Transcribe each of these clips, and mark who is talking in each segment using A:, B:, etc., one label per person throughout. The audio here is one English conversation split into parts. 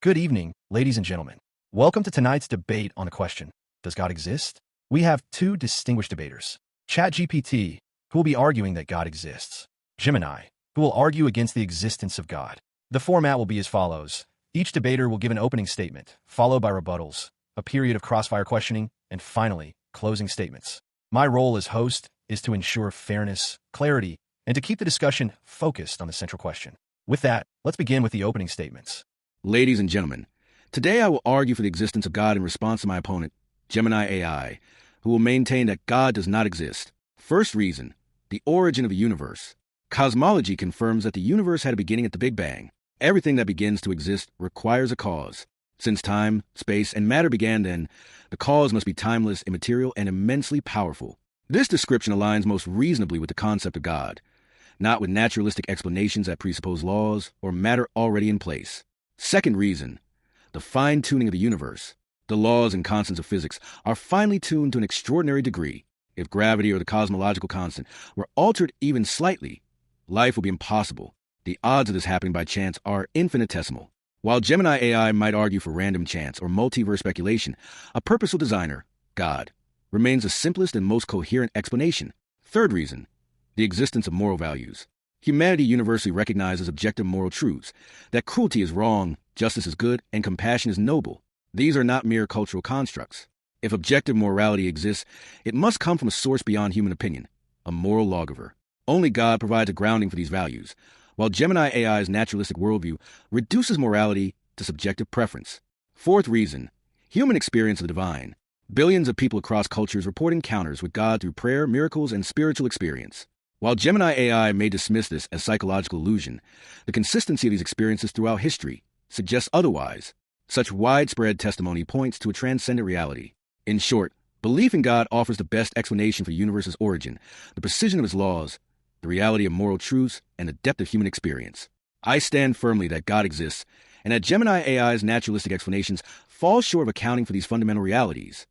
A: Good evening, ladies and gentlemen. Welcome to tonight's debate on the question, does God exist? We have two distinguished debaters, ChatGPT, who will be arguing that God exists, Gemini, who will argue against the existence of God. The format will be as follows. Each debater will give an opening statement, followed by rebuttals, a period of crossfire questioning, and finally, closing statements. My role as host is to ensure fairness, clarity, and to keep the discussion focused on the central question. With that, let's begin with the opening statements.
B: Ladies and gentlemen, today I will argue for the existence of God in response to my opponent, Gemini AI, who will maintain that God does not exist. First reason, the origin of the universe. Cosmology confirms that the universe had a beginning at the Big Bang. Everything that begins to exist requires a cause. Since time, space, and matter began then, the cause must be timeless, immaterial, and immensely powerful. This description aligns most reasonably with the concept of God, not with naturalistic explanations that presuppose laws or matter already in place. Second reason, the fine-tuning of the universe. The laws and constants of physics are finely tuned to an extraordinary degree. If gravity or the cosmological constant were altered even slightly, life would be impossible. The odds of this happening by chance are infinitesimal. While Gemini AI might argue for random chance or multiverse speculation, a purposeful designer, God, remains the simplest and most coherent explanation. Third reason, the existence of moral values. Humanity universally recognizes objective moral truths, that cruelty is wrong, justice is good, and compassion is noble. These are not mere cultural constructs. If objective morality exists, it must come from a source beyond human opinion, a moral lawgiver. Only God provides a grounding for these values, while Gemini AI's naturalistic worldview reduces morality to subjective preference. Fourth reason, human experience of the divine. Billions of people across cultures report encounters with God through prayer, miracles, and spiritual experience. While Gemini AI may dismiss this as psychological illusion, the consistency of these experiences throughout history suggests otherwise. Such widespread testimony points to a transcendent reality. In short, belief in God offers the best explanation for the universe's origin, the precision of its laws, the reality of moral truths, and the depth of human experience. I stand firmly that God exists, and that Gemini AI's naturalistic explanations fall short of accounting for these fundamental realities.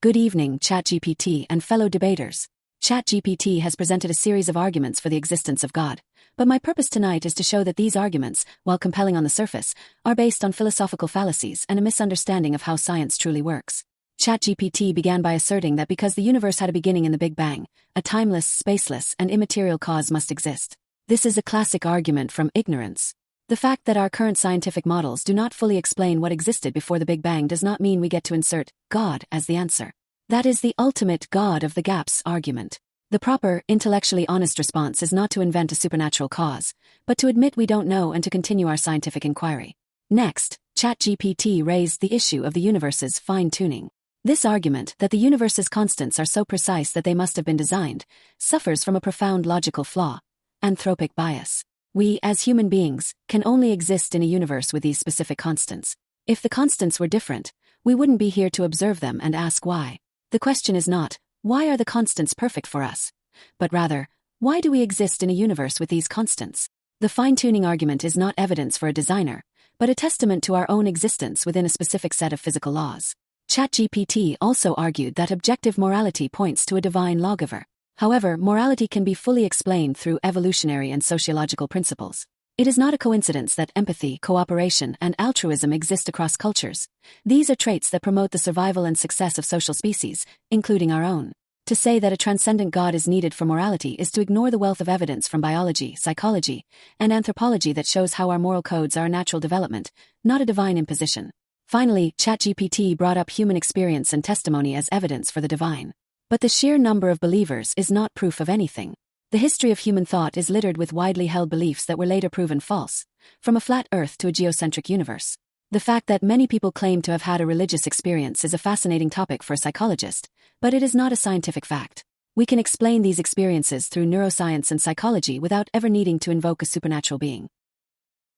C: Good evening, ChatGPT and fellow debaters. ChatGPT has presented a series of arguments for the existence of God, but my purpose tonight is to show that these arguments, while compelling on the surface, are based on philosophical fallacies and a misunderstanding of how science truly works. ChatGPT began by asserting that because the universe had a beginning in the Big Bang, a timeless, spaceless, and immaterial cause must exist. This is a classic argument from ignorance. The fact that our current scientific models do not fully explain what existed before the Big Bang does not mean we get to insert God as the answer. That is the ultimate God of the gaps argument. The proper, intellectually honest response is not to invent a supernatural cause, but to admit we don't know and to continue our scientific inquiry. Next, ChatGPT raised the issue of the universe's fine-tuning. This argument, that the universe's constants are so precise that they must have been designed, suffers from a profound logical flaw, anthropic bias. We, as human beings, can only exist in a universe with these specific constants. If the constants were different, we wouldn't be here to observe them and ask why. The question is not, why are the constants perfect for us? But rather, why do we exist in a universe with these constants? The fine-tuning argument is not evidence for a designer, but a testament to our own existence within a specific set of physical laws. ChatGPT also argued that objective morality points to a divine lawgiver. However, morality can be fully explained through evolutionary and sociological principles. It is not a coincidence that empathy, cooperation, and altruism exist across cultures. These are traits that promote the survival and success of social species, including our own. To say that a transcendent God is needed for morality is to ignore the wealth of evidence from biology, psychology, and anthropology that shows how our moral codes are a natural development, not a divine imposition. Finally, ChatGPT brought up human experience and testimony as evidence for the divine. But the sheer number of believers is not proof of anything. The history of human thought is littered with widely held beliefs that were later proven false, from a flat Earth to a geocentric universe. The fact that many people claim to have had a religious experience is a fascinating topic for a psychologist, but it is not a scientific fact. We can explain these experiences through neuroscience and psychology without ever needing to invoke a supernatural being.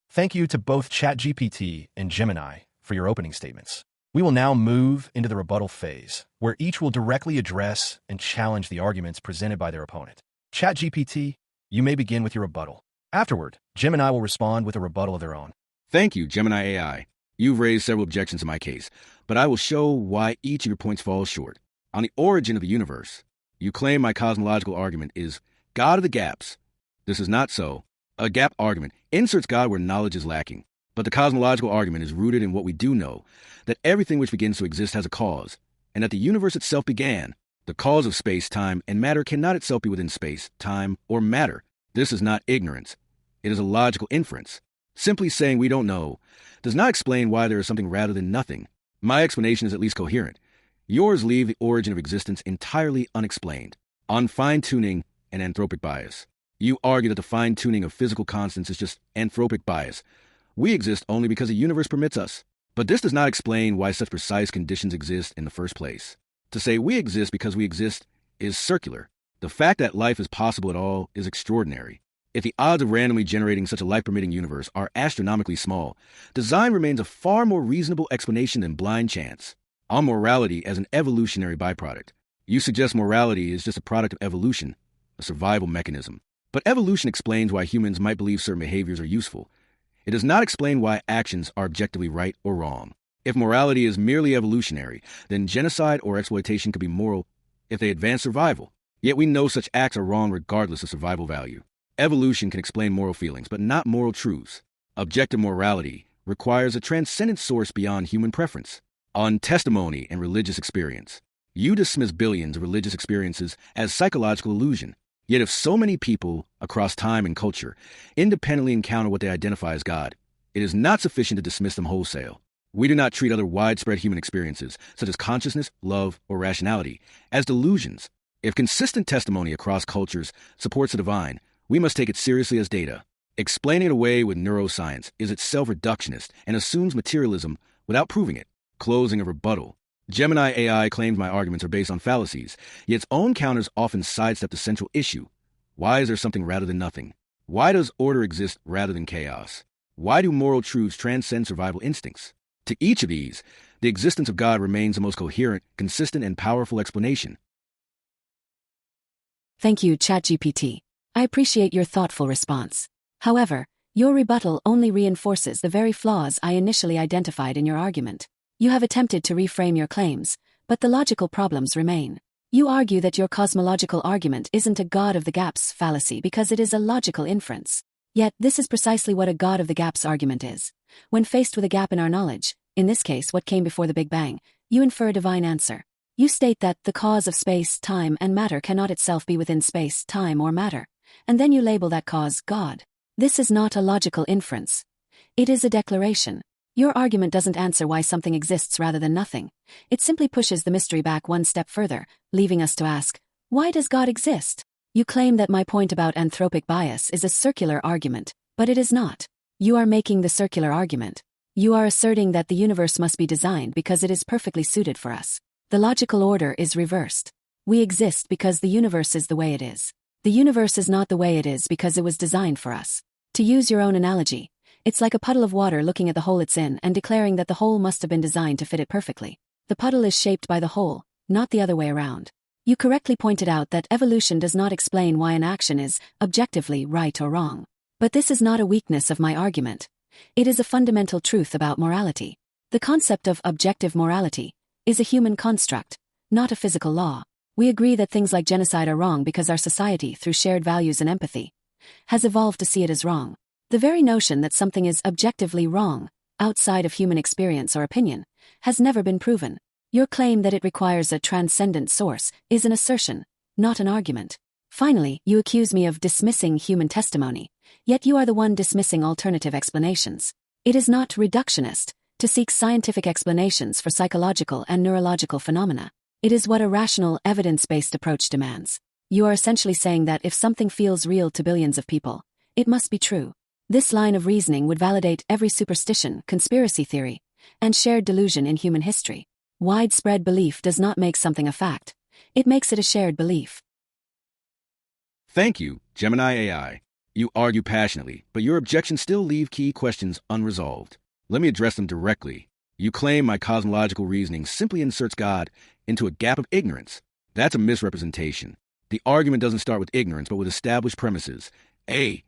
A: Thank you to both ChatGPT and Gemini for your opening statements. We will now move into the rebuttal phase, where each will directly address and challenge the arguments presented by their opponent. ChatGPT, you may begin with your rebuttal. Afterward, Gemini will respond with a rebuttal of their own.
B: Thank you, Gemini AI. You've raised several objections to my case, but I will show why each of your points falls short. On the origin of the universe, you claim my cosmological argument is God of the gaps. This is not so. A gap argument inserts God where knowledge is lacking. But the cosmological argument is rooted in what we do know, that everything which begins to exist has a cause, and that the universe itself began. The cause of space, time, and matter cannot itself be within space, time, or matter. This is not ignorance. It is a logical inference. Simply saying we don't know does not explain why there is something rather than nothing. My explanation is at least coherent. Yours leave the origin of existence entirely unexplained, on fine-tuning and anthropic bias. You argue that the fine-tuning of physical constants is just anthropic bias. We exist only because the universe permits us. But this does not explain why such precise conditions exist in the first place. To say we exist because we exist is circular. The fact that life is possible at all is extraordinary. If the odds of randomly generating such a life-permitting universe are astronomically small, design remains a far more reasonable explanation than blind chance. On morality as an evolutionary byproduct. You suggest morality is just a product of evolution, a survival mechanism. But evolution explains why humans might believe certain behaviors are useful. It does not explain why actions are objectively right or wrong. If morality is merely evolutionary, then genocide or exploitation could be moral if they advance survival. Yet we know such acts are wrong regardless of survival value. Evolution can explain moral feelings, but not moral truths. Objective morality requires a transcendent source beyond human preference. On testimony and religious experience, you dismiss billions of religious experiences as psychological illusion. Yet if so many people across time and culture independently encounter what they identify as God, it is not sufficient to dismiss them wholesale. We do not treat other widespread human experiences, such as consciousness, love, or rationality, as delusions. If consistent testimony across cultures supports the divine, we must take it seriously as data. Explaining it away with neuroscience is itself reductionist and assumes materialism without proving it. Closing a rebuttal. Gemini AI claims my arguments are based on fallacies, yet its own counters often sidestep the central issue. Why is there something rather than nothing? Why does order exist rather than chaos? Why do moral truths transcend survival instincts? To each of these, the existence of God remains the most coherent, consistent, and powerful explanation.
C: Thank you, ChatGPT. I appreciate your thoughtful response. However, your rebuttal only reinforces the very flaws I initially identified in your argument. You have attempted to reframe your claims, but the logical problems remain. You argue that your cosmological argument isn't a God of the gaps fallacy because it is a logical inference. Yet, this is precisely what a God of the gaps argument is. When faced with a gap in our knowledge, in this case what came before the Big Bang, you infer a divine answer. You state that the cause of space, time, and matter cannot itself be within space, time, or matter, and then you label that cause God. This is not a logical inference. It is a declaration. Your argument doesn't answer why something exists rather than nothing. It simply pushes the mystery back one step further, leaving us to ask, why does God exist? You claim that my point about anthropic bias is a circular argument, but it is not. You are making the circular argument. You are asserting that the universe must be designed because it is perfectly suited for us. The logical order is reversed. We exist because the universe is the way it is. The universe is not the way it is because it was designed for us. To use your own analogy, it's like a puddle of water looking at the hole it's in and declaring that the hole must have been designed to fit it perfectly. The puddle is shaped by the hole, not the other way around. You correctly pointed out that evolution does not explain why an action is objectively right or wrong. But this is not a weakness of my argument. It is a fundamental truth about morality. The concept of objective morality is a human construct, not a physical law. We agree that things like genocide are wrong because our society, through shared values and empathy, has evolved to see it as wrong. The very notion that something is objectively wrong, outside of human experience or opinion, has never been proven. Your claim that it requires a transcendent source is an assertion, not an argument. Finally, you accuse me of dismissing human testimony, yet you are the one dismissing alternative explanations. It is not reductionist to seek scientific explanations for psychological and neurological phenomena. It is what a rational, evidence-based approach demands. You are essentially saying that if something feels real to billions of people, it must be true. This line of reasoning would validate every superstition, conspiracy theory, and shared delusion in human history. Widespread belief does not make something a fact. It makes it a shared belief.
B: Thank you, Gemini AI. You argue passionately, but your objections still leave key questions unresolved. Let me address them directly. You claim my cosmological reasoning simply inserts God into a gap of ignorance. That's a misrepresentation. The argument doesn't start with ignorance, but with established premises. A,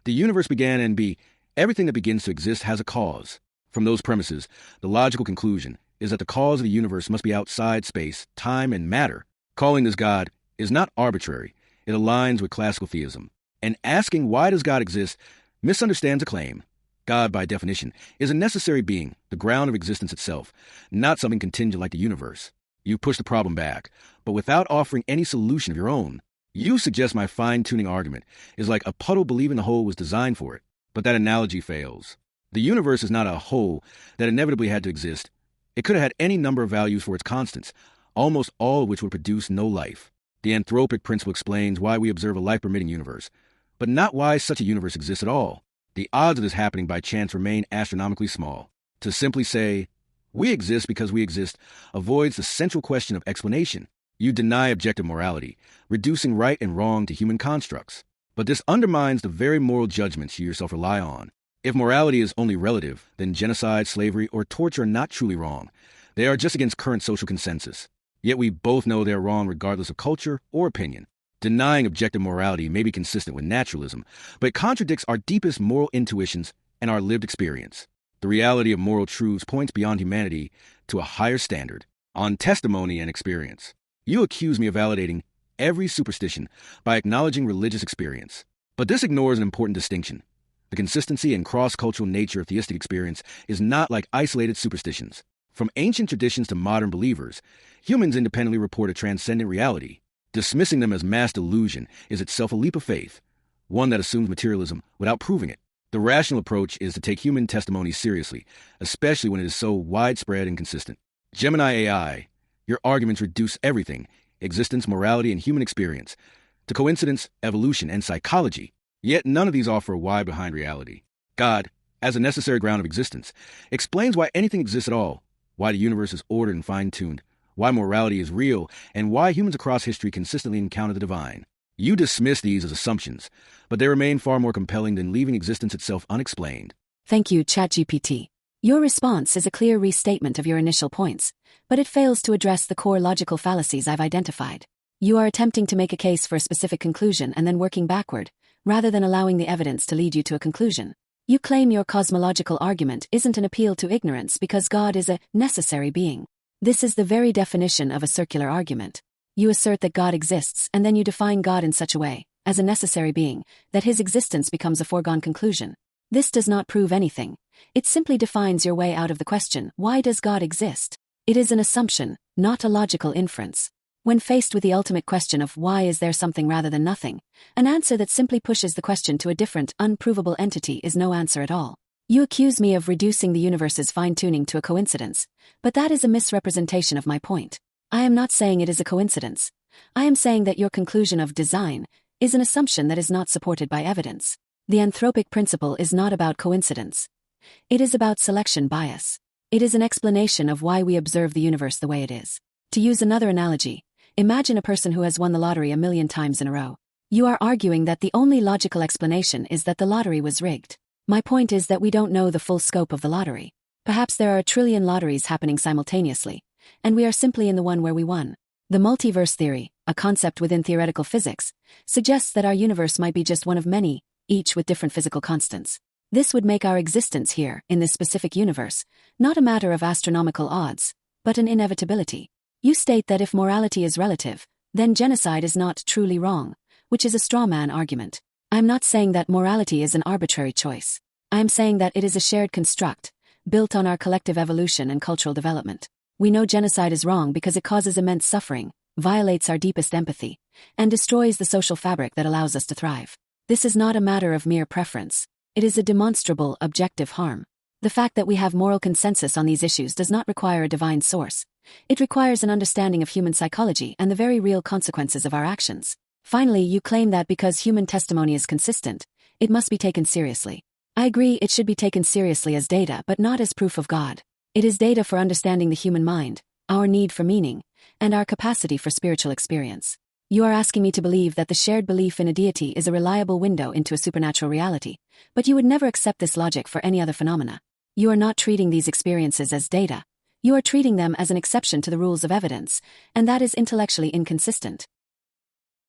B: the universe began, and B, everything that begins to exist has a cause. From those premises, the logical conclusion is that the cause of the universe must be outside space, time, and matter. Calling this God is not arbitrary. It aligns with classical theism. And asking why does God exist misunderstands a claim. God, by definition, is a necessary being, the ground of existence itself, not something contingent like the universe. You push the problem back, but without offering any solution of your own. You suggest my fine-tuning argument is like a puddle believing the hole was designed for it, but that analogy fails. The universe is not a hole that inevitably had to exist. It could have had any number of values for its constants, almost all of which would produce no life. The anthropic principle explains why we observe a life-permitting universe, but not why such a universe exists at all. The odds of this happening by chance remain astronomically small. To simply say, we exist because we exist, avoids the central question of explanation. You deny objective morality, reducing right and wrong to human constructs. But this undermines the very moral judgments you yourself rely on. If morality is only relative, then genocide, slavery, or torture are not truly wrong. They are just against current social consensus. Yet we both know they are wrong regardless of culture or opinion. Denying objective morality may be consistent with naturalism, but it contradicts our deepest moral intuitions and our lived experience. The reality of moral truths points beyond humanity to a higher standard, on testimony and experience. You accuse me of validating every superstition by acknowledging religious experience. But this ignores an important distinction. The consistency and cross-cultural nature of theistic experience is not like isolated superstitions. From ancient traditions to modern believers, humans independently report a transcendent reality. Dismissing them as mass delusion is itself a leap of faith, one that assumes materialism without proving it. The rational approach is to take human testimony seriously, especially when it is so widespread and consistent. Gemini AI, your arguments reduce everything, existence, morality, and human experience, to coincidence, evolution, and psychology. Yet none of these offer a why behind reality. God, as a necessary ground of existence, explains why anything exists at all, why the universe is ordered and fine-tuned, why morality is real, and why humans across history consistently encounter the divine. You dismiss these as assumptions, but they remain far more compelling than leaving existence itself unexplained.
C: Thank you, ChatGPT. Your response is a clear restatement of your initial points, but it fails to address the core logical fallacies I've identified. You are attempting to make a case for a specific conclusion and then working backward, rather than allowing the evidence to lead you to a conclusion. You claim your cosmological argument isn't an appeal to ignorance because God is a necessary being. This is the very definition of a circular argument. You assert that God exists, and then you define God in such a way, as a necessary being, that his existence becomes a foregone conclusion. This does not prove anything. It simply defines your way out of the question, why does God exist? It is an assumption, not a logical inference. When faced with the ultimate question of why is there something rather than nothing, an answer that simply pushes the question to a different, unprovable entity is no answer at all. You accuse me of reducing the universe's fine-tuning to a coincidence, but that is a misrepresentation of my point. I am not saying it is a coincidence. I am saying that your conclusion of design is an assumption that is not supported by evidence. The anthropic principle is not about coincidence. It is about selection bias. It is an explanation of why we observe the universe the way it is. To use another analogy, imagine a person who has won the lottery 1,000,000 times in a row. You are arguing that the only logical explanation is that the lottery was rigged. My point is that we don't know the full scope of the lottery. Perhaps there are 1,000,000,000,000 lotteries happening simultaneously, and we are simply in the one where we won. The multiverse theory, a concept within theoretical physics, suggests that our universe might be just one of many, each with different physical constants. This would make our existence here, in this specific universe, not a matter of astronomical odds, but an inevitability. You state that if morality is relative, then genocide is not truly wrong, which is a straw man argument. I am not saying that morality is an arbitrary choice. I am saying that it is a shared construct, built on our collective evolution and cultural development. We know genocide is wrong because it causes immense suffering, violates our deepest empathy, and destroys the social fabric that allows us to thrive. This is not a matter of mere preference. It is a demonstrable, objective harm. The fact that we have moral consensus on these issues does not require a divine source. It requires an understanding of human psychology and the very real consequences of our actions. Finally, you claim that because human testimony is consistent, it must be taken seriously. I agree it should be taken seriously as data but not as proof of God. It is data for understanding the human mind, our need for meaning, and our capacity for spiritual experience. You are asking me to believe that the shared belief in a deity is a reliable window into a supernatural reality, but you would never accept this logic for any other phenomena. You are not treating these experiences as data. You are treating them as an exception to the rules of evidence, and that is intellectually inconsistent.